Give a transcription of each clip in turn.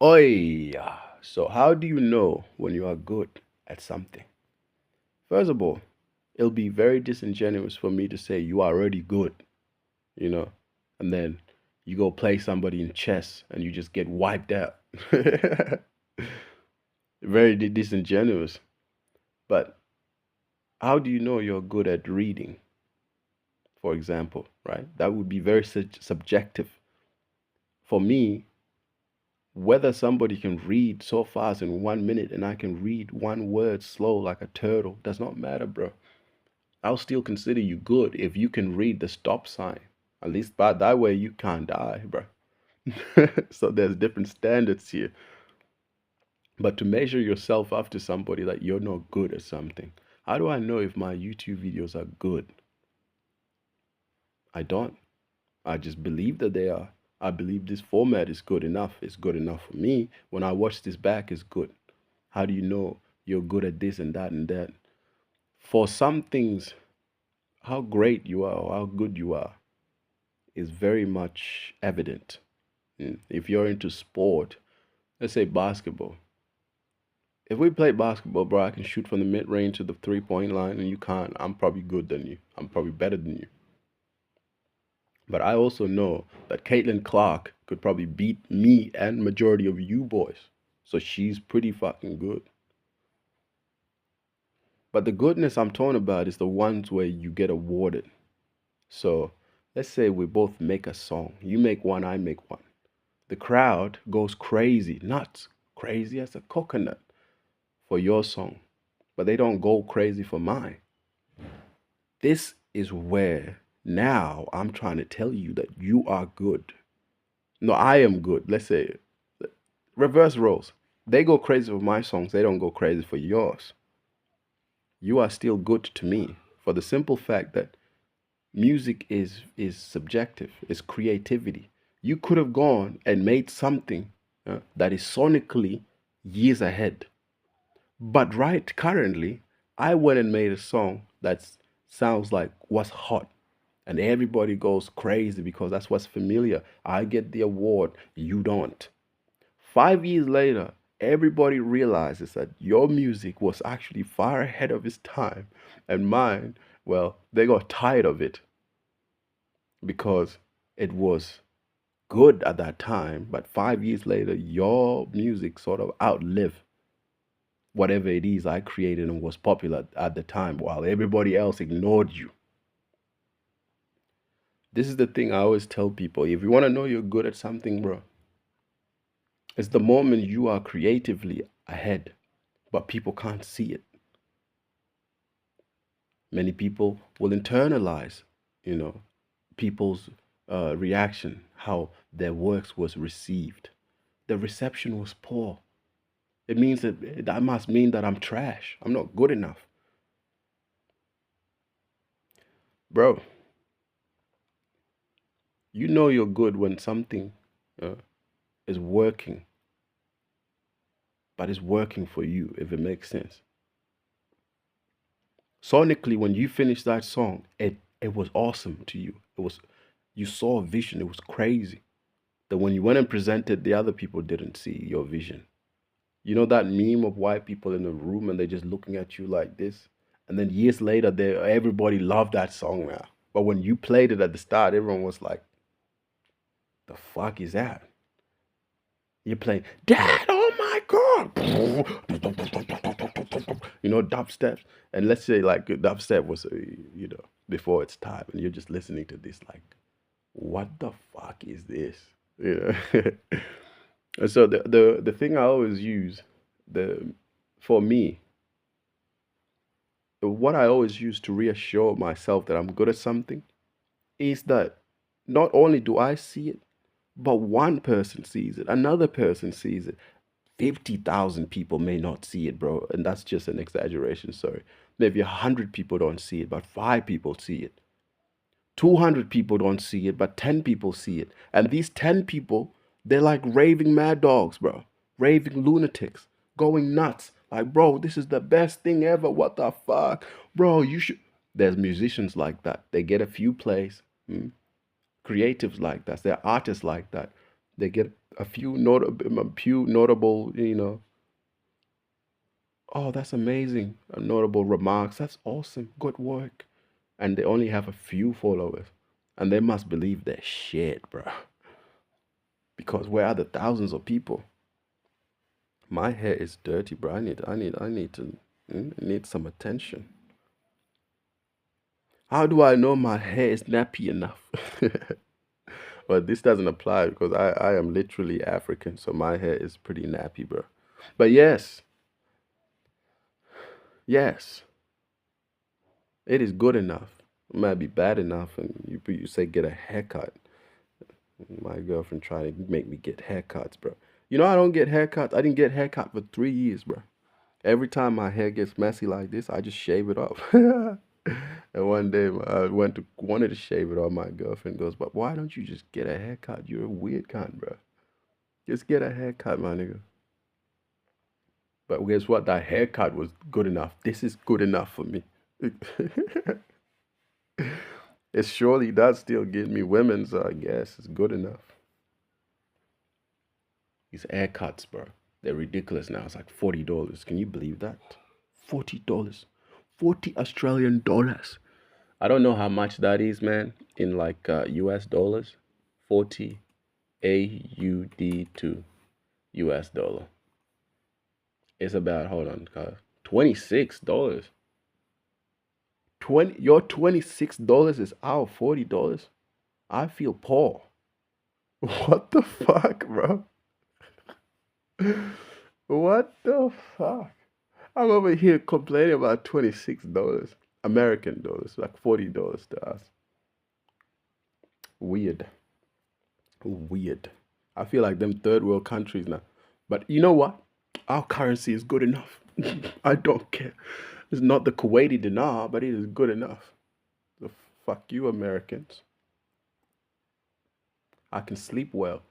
Oh yeah. So how do you know when you are good at something? First of all, it'll be very disingenuous for me to say you are already good, you know, and then you go play somebody in chess and you just get wiped out. Very disingenuous. But how do you know you're good at reading, for example, right? That would be very subjective. For me, whether somebody can read so fast in 1 minute and I can read one word slow like a turtle does not matter, bro. I'll still consider you good if you can read the stop sign. At least by that way you can't die, bro. So there's different standards here. But to measure yourself up to somebody that you're not good at something, how do I know if my YouTube videos are good? I don't. I just believe that they are. I believe this format is good enough. It's good enough for me. When I watch this back, it's good. How do you know you're good at this and that and that? For some things, how great you are or how good you are is very much evident. If you're into sport, let's say basketball. If we play basketball, bro, I can shoot from the mid range to the 3 point line and you can't. I'm probably good than you. I'm probably better than you. But I also know that Caitlin Clark could probably beat me and majority of you boys. So she's pretty fucking good. But the goodness I'm talking about is the ones where you get awarded. So let's say we both make a song. You make one, I make one. The crowd goes crazy, nuts, crazy as a coconut for your song, but they don't go crazy for mine. This is where now I'm trying to tell you that you are good. No, I am good. Let's say reverse roles. They go crazy for my songs, they don't go crazy for yours. You are still good to me for the simple fact that music is subjective, it's creativity. You could have gone and made something that is sonically years ahead. But right currently, I went and made a song that sounds like what's hot. And everybody goes crazy because that's what's familiar. I get the award, you don't. 5 years later, everybody realizes that your music was actually far ahead of its time. And mine, well, they got tired of it because it was good at that time. But 5 years later, your music sort of outlived whatever it is I created and was popular at the time while everybody else ignored you. This is the thing I always tell people. If you want to know you're good at something, bro, it's the moment you are creatively ahead, but people can't see it. Many people will internalize, you know, people's reaction, how their works was received. The reception was poor. It means that must mean that I'm trash. I'm not good enough. Bro, you know you're good when something uh, is working, but it's working for you, if it makes sense. Sonically, when you finished that song, it was awesome to you. It was you saw a vision. It was crazy. That when you went and presented, the other people didn't see your vision. You know that meme of white people in a room and they're just looking at you like this, and then years later, they everybody loved that song now. But when you played it at the start, everyone was like, "The fuck is that?" You're playing, Dad, oh my God. You know, dubstep. And let's say like dubstep was, before its time. And you're just listening to this like, what the fuck is this? You know? And so the thing I always use, the for me, what I always use to reassure myself that I'm good at something is that not only do I see it, but one person sees it, another person sees it. 50,000 people may not see it, bro. And that's just an exaggeration, sorry. Maybe 100 people don't see it, but five people see it. 200 people don't see it, but 10 people see it. And these 10 people, they're like raving mad dogs, bro. Raving lunatics, going nuts. Like, bro, this is the best thing ever. What the fuck? Bro, you should. There's musicians like that. They get a few plays. Creatives like that. They're artists like that. They get a few notable, oh, that's amazing, notable remarks. That's awesome. Good work. And they only have a few followers, and they must believe their shit, bro. Because where are the thousands of people? My hair is dirty, bro. I need some attention. How do I know my hair is nappy enough? But this doesn't apply because I am literally African, so my hair is pretty nappy, bro. But yes, yes, it is good enough. It might be bad enough, and you say get a haircut. My girlfriend tried to make me get haircuts, bro. I don't get haircuts. I didn't get haircut for 3 years, bro. Every time my hair gets messy like this, I just shave it off. And one day I wanted to shave it off. My girlfriend goes, "But why don't you just get a haircut? You're a weird cunt, bro. Just get a haircut, my nigga." But guess what? That haircut was good enough. This is good enough for me. It surely does still get me women, so I guess it's good enough. These haircuts, bro, they're ridiculous now. It's like $40. Can you believe that? $40. 40 Australian dollars. I don't know how much that is, man, in like US dollars. 40 AUD to US dollar. It's about, hold on, $26. Your $26 is our $40. I feel poor. What the fuck, bro? What the fuck? I'm over here complaining about $26 American dollars, like $40 to us. Weird. Weird. I feel like them third world countries now. But you know what? Our currency is good enough. I don't care. It's not the Kuwaiti dinar, but it is good enough. The fuck you, Americans. I can sleep well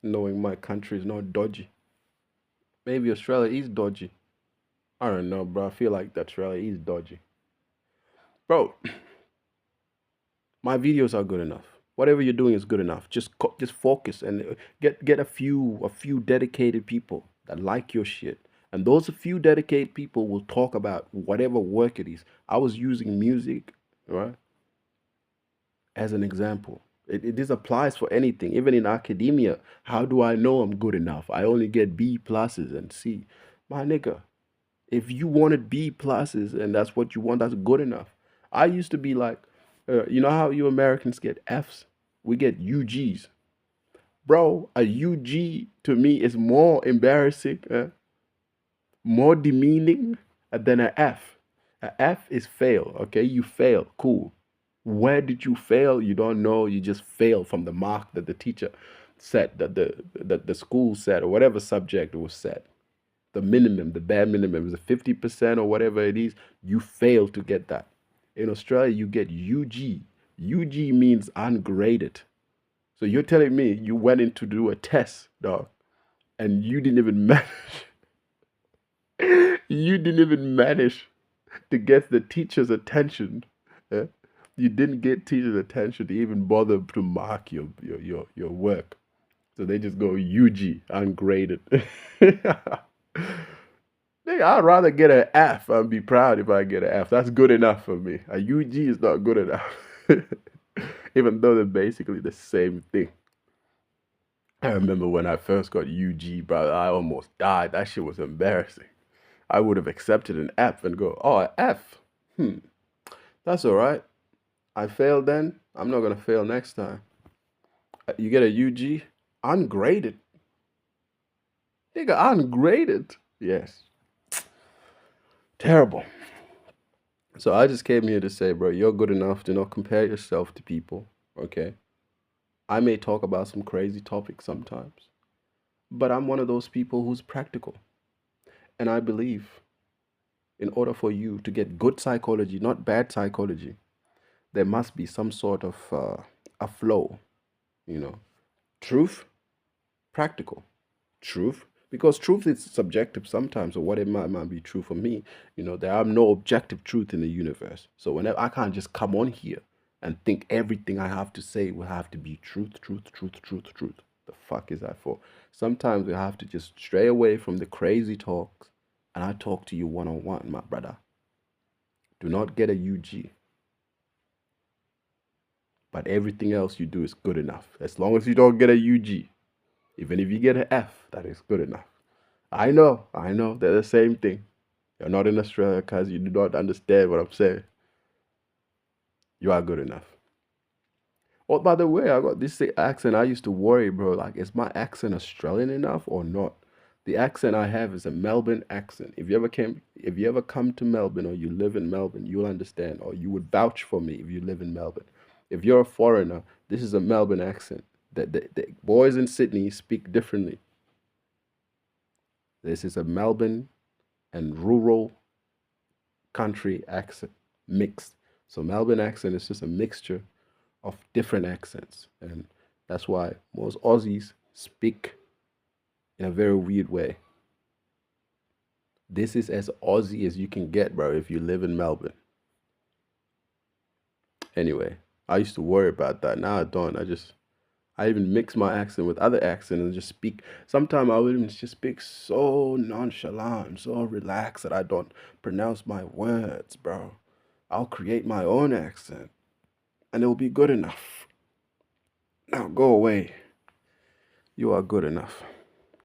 knowing my country is not dodgy. Maybe Australia is dodgy. I don't know, bro. I feel like Australia is dodgy. Bro, my videos are good enough. Whatever you're doing is good enough. Just focus and get a few dedicated people that like your shit. And those few dedicated people will talk about whatever work it is. I was using music, right, as an example. This applies for anything, even in academia. How do I know I'm good enough? I only get B pluses and C. My nigga, if you wanted B pluses and that's what you want, that's good enough. I used to be like, you know how you Americans get Fs? We get UGs. Bro, a UG to me is more embarrassing, more demeaning than an F. A F is fail, okay? You fail, cool. Where did you fail? You don't know. You just fail from the mark that the teacher set, that the school set, or whatever subject was set. The minimum, the bare minimum is a 50% or whatever it is. You fail to get that. In Australia, you get UG. UG means ungraded. So you're telling me you went in to do a test, dog, and you didn't even manage. You didn't even manage to get the teacher's attention. eh? You didn't get teacher's attention to even bother to mark your work. So they just go UG, ungraded. Nigga, I'd rather get an F and be proud if I get an F. That's good enough for me. A UG is not good enough. Even though they're basically the same thing. I remember when I first got UG, bro, I almost died. That shit was embarrassing. I would have accepted an F and go, oh, an F. That's all right. I failed then. I'm not going to fail next time. You get a UG, ungraded. Nigga, ungraded. Yes. Terrible. So I just came here to say, bro, you're good enough. Do not compare yourself to people, okay? I may talk about some crazy topics sometimes, but I'm one of those people who's practical. And I believe in order for you to get good psychology, not bad psychology, there must be some sort of a flow, you know. Truth, practical. Truth, because truth is subjective sometimes, or what it might be true for me. There are no objective truth in the universe. So whenever I can't just come on here and think everything I have to say will have to be truth, truth, truth, truth, truth. The fuck is that for? Sometimes we have to just stray away from the crazy talks, and I talk to you one on one, my brother. Do not get a UG, but everything else you do is good enough. As long as you don't get a UG, even if you get an F, that is good enough. I know, they're the same thing. You're not in Australia because you do not understand what I'm saying. You are good enough. Oh, by the way, I got this accent. I used to worry, bro. Like, is my accent Australian enough or not? The accent I have is a Melbourne accent. If you ever come to Melbourne or you live in Melbourne, you'll understand, or you would vouch for me if you live in Melbourne. If you're a foreigner, this is a Melbourne accent. The boys in Sydney speak differently. This is a Melbourne and rural country accent mixed. So Melbourne accent is just a mixture of different accents, and that's why most Aussies speak in a very weird way. This is as Aussie as you can get, bro, if you live in Melbourne. Anyway, I used to worry about that. Now I don't. I even mix my accent with other accents and just speak. Sometimes I would even just speak so nonchalant, so relaxed that I don't pronounce my words, bro. I'll create my own accent and it'll be good enough. Now go away. You are good enough.